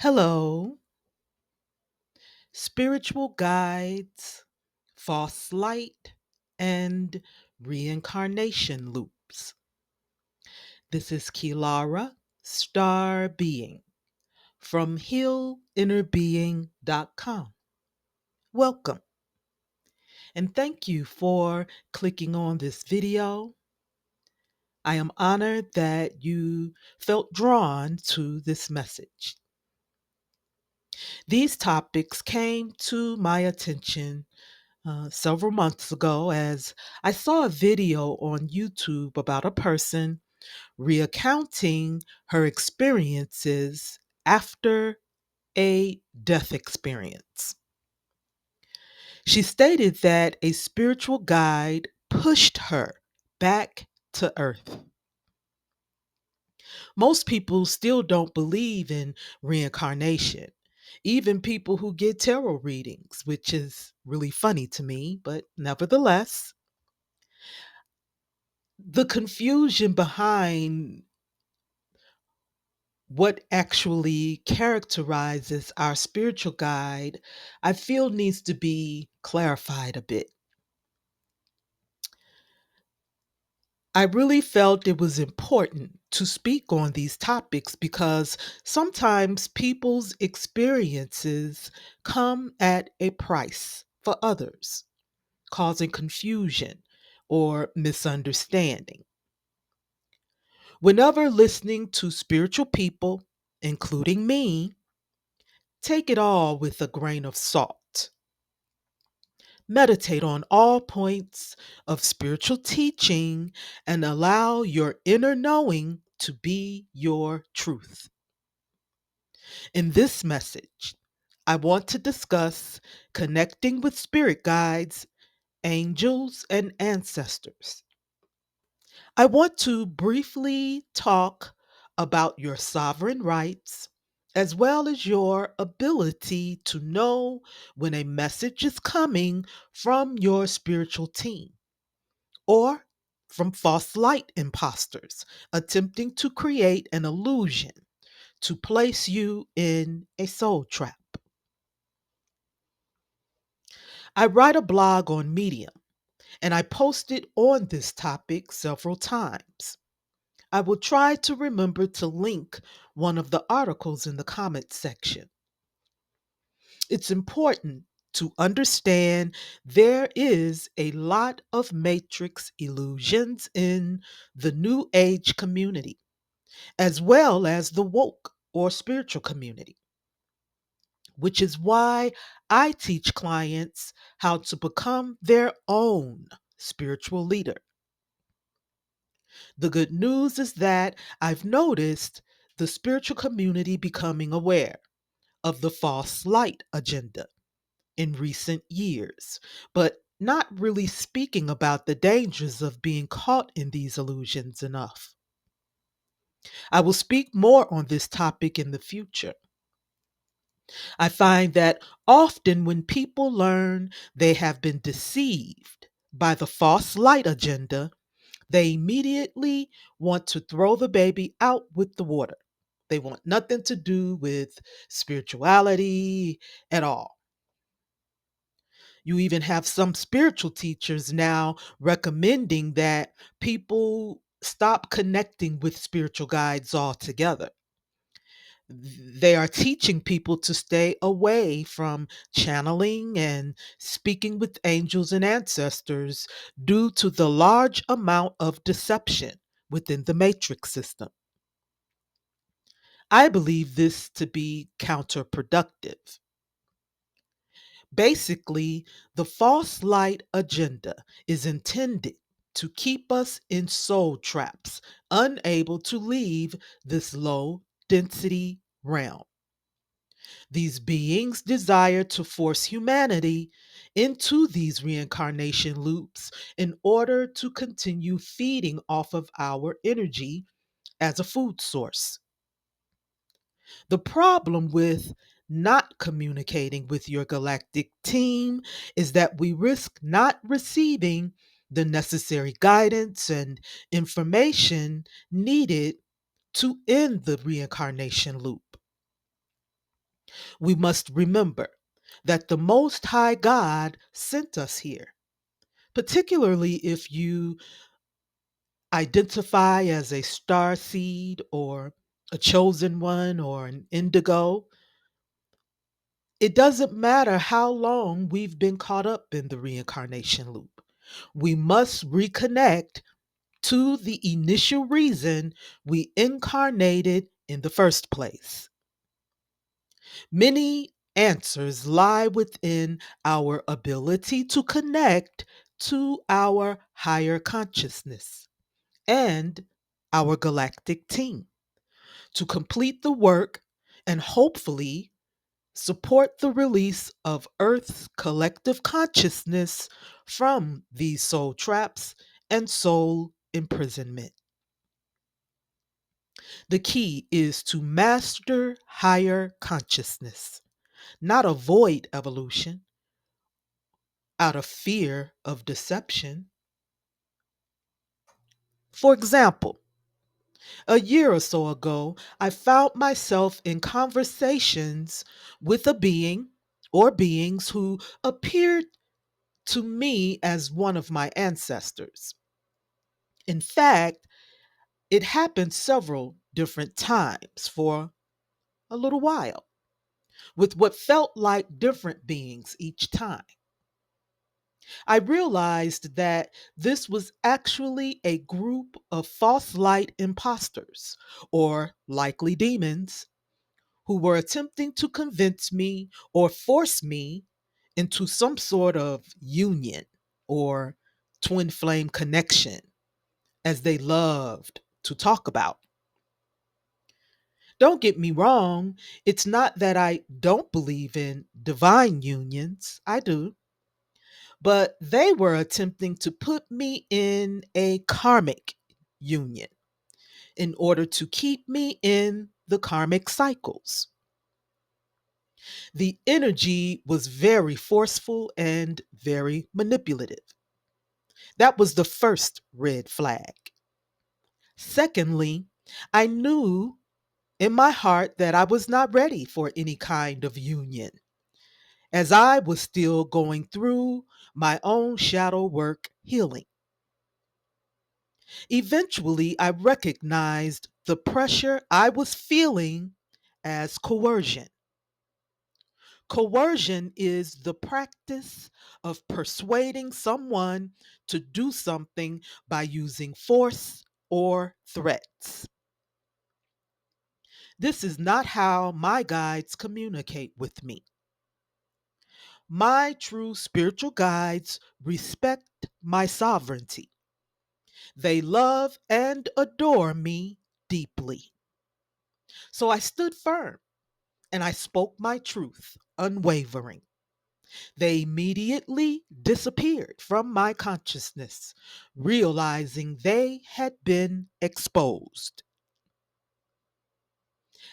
Hello, spiritual guides, false light, and reincarnation loops. This is Kelara Star Being from healinnerbeing.com. Welcome, and thank you for clicking on this video. I am honored that you felt drawn to this message. These topics came to my attention several months ago as I saw a video on YouTube about a person recounting her experiences after a death experience. She stated that a spiritual guide pushed her back to earth. Most people still don't believe in reincarnation. Even people who get tarot readings, which is really funny to me, but nevertheless, the confusion behind what actually characterizes our spiritual guide, I feel needs to be clarified a bit. I really felt it was important to speak on these topics because sometimes people's experiences come at a price for others, causing confusion or misunderstanding. Whenever listening to spiritual people, including me, take it all with a grain of salt. Meditate on all points of spiritual teaching and allow your inner knowing to be your truth. In this message, I want to discuss connecting with spirit guides, angels, and ancestors. I want to briefly talk about your sovereign rights as well as your ability to know when a message is coming from your spiritual team or from false light imposters attempting to create an illusion to place you in a soul trap. I write a blog on Medium and I posted on this topic several times. I will try to remember to link one of the articles in the comments section. It's important to understand there is a lot of matrix illusions in the New Age community, as well as the woke or spiritual community, which is why I teach clients how to become their own spiritual leader. The good news is that I've noticed the spiritual community becoming aware of the false light agenda in recent years, but not really speaking about the dangers of being caught in these illusions enough. I will speak more on this topic in the future. I find that often when people learn they have been deceived by the false light agenda, they immediately want to throw the baby out with the water. They want nothing to do with spirituality at all. You even have some spiritual teachers now recommending that people stop connecting with spiritual guides altogether. They are teaching people to stay away from channeling and speaking with angels and ancestors due to the large amount of deception within the matrix system. I believe this to be counterproductive. Basically, the false light agenda is intended to keep us in soul traps, unable to leave this low density realm. These beings desire to force humanity into these reincarnation loops in order to continue feeding off of our energy as a food source. The problem with not communicating with your galactic team is that we risk not receiving the necessary guidance and information needed to end the reincarnation loop. We must remember that the Most High God sent us here, particularly if you identify as a star seed or a chosen one or an indigo. It doesn't matter how long we've been caught up in the reincarnation loop. We must reconnect to the initial reason we incarnated in the first place. Many answers lie within our ability to connect to our higher consciousness and our galactic team to complete the work and hopefully support the release of Earth's collective consciousness from these soul traps and soul imprisonment. The key is to master higher consciousness, not avoid evolution out of fear of deception. For example, a year or so ago, I found myself in conversations with a being or beings who appeared to me as one of my ancestors. In fact, it happened several different times for a little while, with what felt like different beings each time. I realized that this was actually a group of false light imposters, or likely demons, who were attempting to convince me or force me into some sort of union or twin flame connection, as they loved to talk about. Don't get me wrong, it's not that I don't believe in divine unions, I do, but they were attempting to put me in a karmic union in order to keep me in the karmic cycles. The energy was very forceful and very manipulative. That was the first red flag. Secondly, I knew in my heart that I was not ready for any kind of union, as I was still going through my own shadow work healing. Eventually, I recognized the pressure I was feeling as coercion. Coercion is the practice of persuading someone to do something by using force or threats. This is not how my guides communicate with me. My true spiritual guides respect my sovereignty. They love and adore me deeply. So I stood firm and I spoke my truth, unwavering. They immediately disappeared from my consciousness, realizing they had been exposed.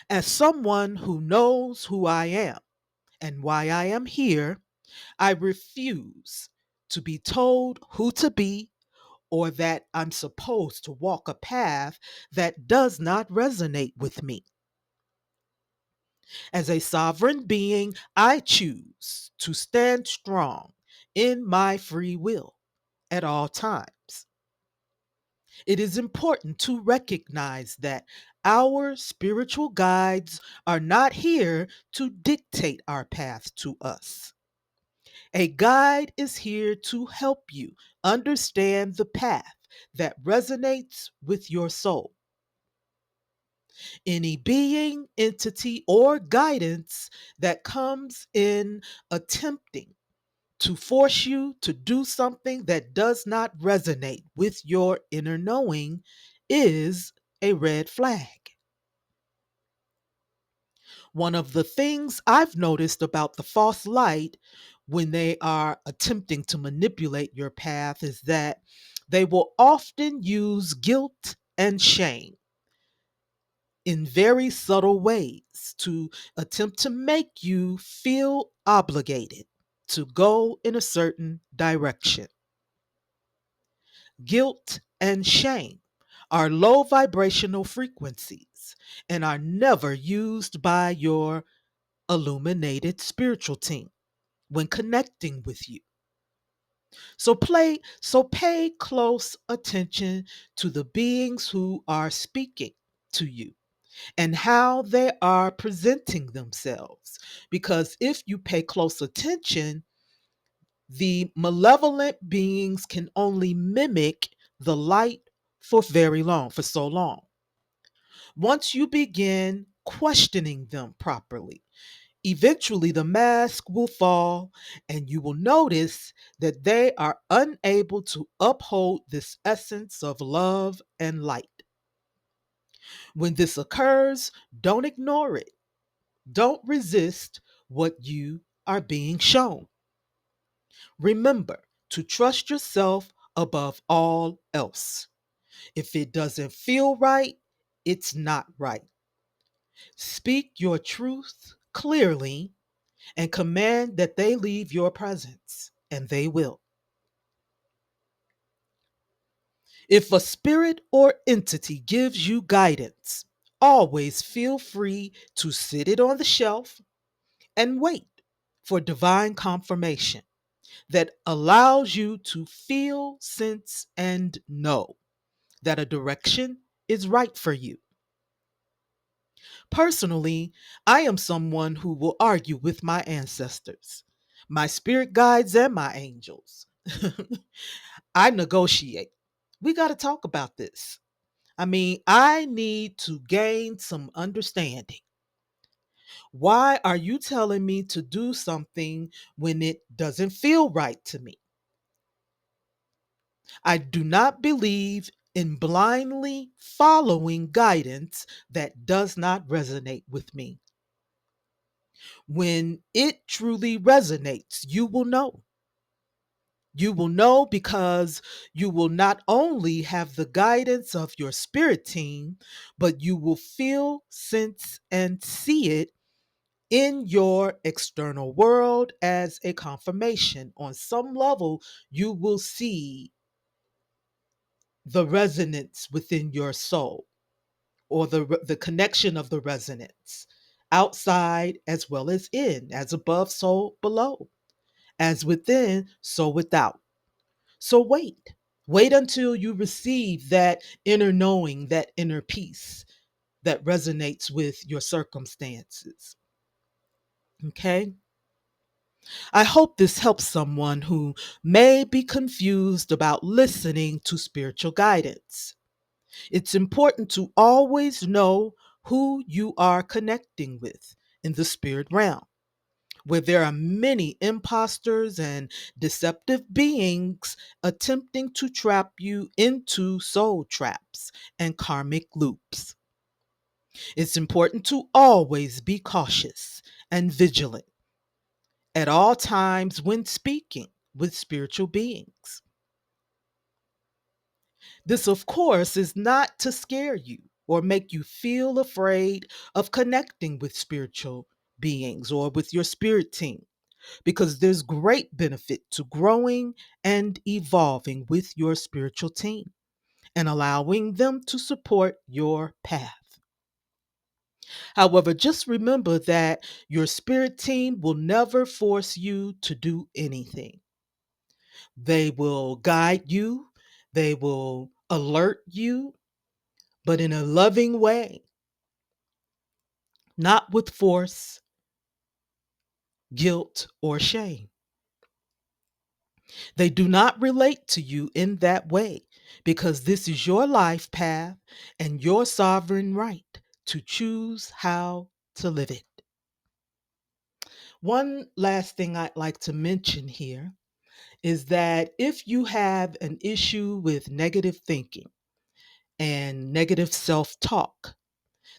As someone who knows who I am and why I am here, I refuse to be told who to be or that I'm supposed to walk a path that does not resonate with me. As a sovereign being, I choose to stand strong in my free will at all times. It is important to recognize that our spiritual guides are not here to dictate our path to us. A guide is here to help you understand the path that resonates with your soul. Any being, entity, or guidance that comes in attempting to force you to do something that does not resonate with your inner knowing is a red flag. One of the things I've noticed about the false light when they are attempting to manipulate your path is that they will often use guilt and shame in very subtle ways to attempt to make you feel obligated to go in a certain direction. Guilt and shame are low vibrational frequencies and are never used by your illuminated spiritual team when connecting with you. So pay close attention to the beings who are speaking to you and how they are presenting themselves. Because if you pay close attention, the malevolent beings can only mimic the light for so long. Once you begin questioning them properly, eventually the mask will fall and you will notice that they are unable to uphold this essence of love and light. When this occurs, don't ignore it. Don't resist what you are being shown. Remember to trust yourself above all else. If it doesn't feel right, it's not right. Speak your truth clearly and command that they leave your presence, and they will. If a spirit or entity gives you guidance, always feel free to sit it on the shelf and wait for divine confirmation that allows you to feel, sense, and know that a direction is right for you. Personally, I am someone who will argue with my ancestors, my spirit guides, and my angels. I negotiate. We got to talk about this. I mean, I need to gain some understanding. Why are you telling me to do something when it doesn't feel right to me? I do not believe in blindly following guidance that does not resonate with me. When it truly resonates, you will know. You will know because you will not only have the guidance of your spirit team, but you will feel, sense, and see it in your external world as a confirmation. On some level, you will see the resonance within your soul or the connection of the resonance outside as well as in, as above, so below, as within, so without. So wait until you receive that inner knowing, that inner peace that resonates with your circumstances. Okay? I hope this helps someone who may be confused about listening to spiritual guidance. It's important to always know who you are connecting with in the spirit realm, where there are many imposters and deceptive beings attempting to trap you into soul traps and karmic loops. It's important to always be cautious and vigilant at all times when speaking with spiritual beings. This, of course, is not to scare you or make you feel afraid of connecting with spiritual beings or with your spirit team, because there's great benefit to growing and evolving with your spiritual team and allowing them to support your path. However, just remember that your spirit team will never force you to do anything. They will guide you, they will alert you, but in a loving way, not with force, guilt, or shame. They do not relate to you in that way because this is your life path and your sovereign right to choose how to live it. One last thing I'd like to mention here is that if you have an issue with negative thinking and negative self talk,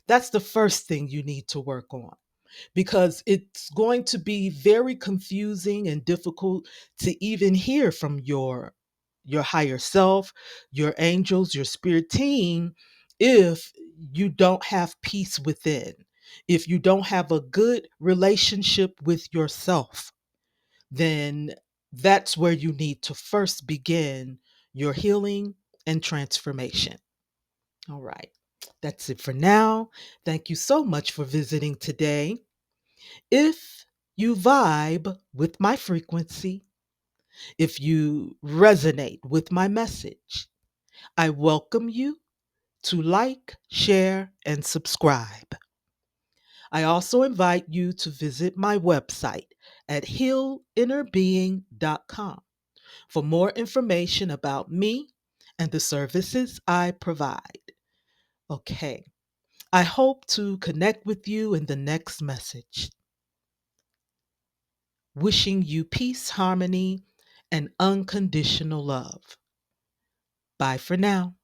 that's the first thing you need to work on, because it's going to be very confusing and difficult to even hear from your higher self, your angels, your spirit team, if you don't have peace within, if you don't have a good relationship with yourself. Then that's where you need to first begin your healing and transformation. All right. That's it for now. Thank you so much for visiting today. If you vibe with my frequency, if you resonate with my message, I welcome you to like, share, and subscribe. I also invite you to visit my website at healinnerbeing.com for more information about me and the services I provide. Okay, I hope to connect with you in the next message. Wishing you peace, harmony, and unconditional love. Bye for now.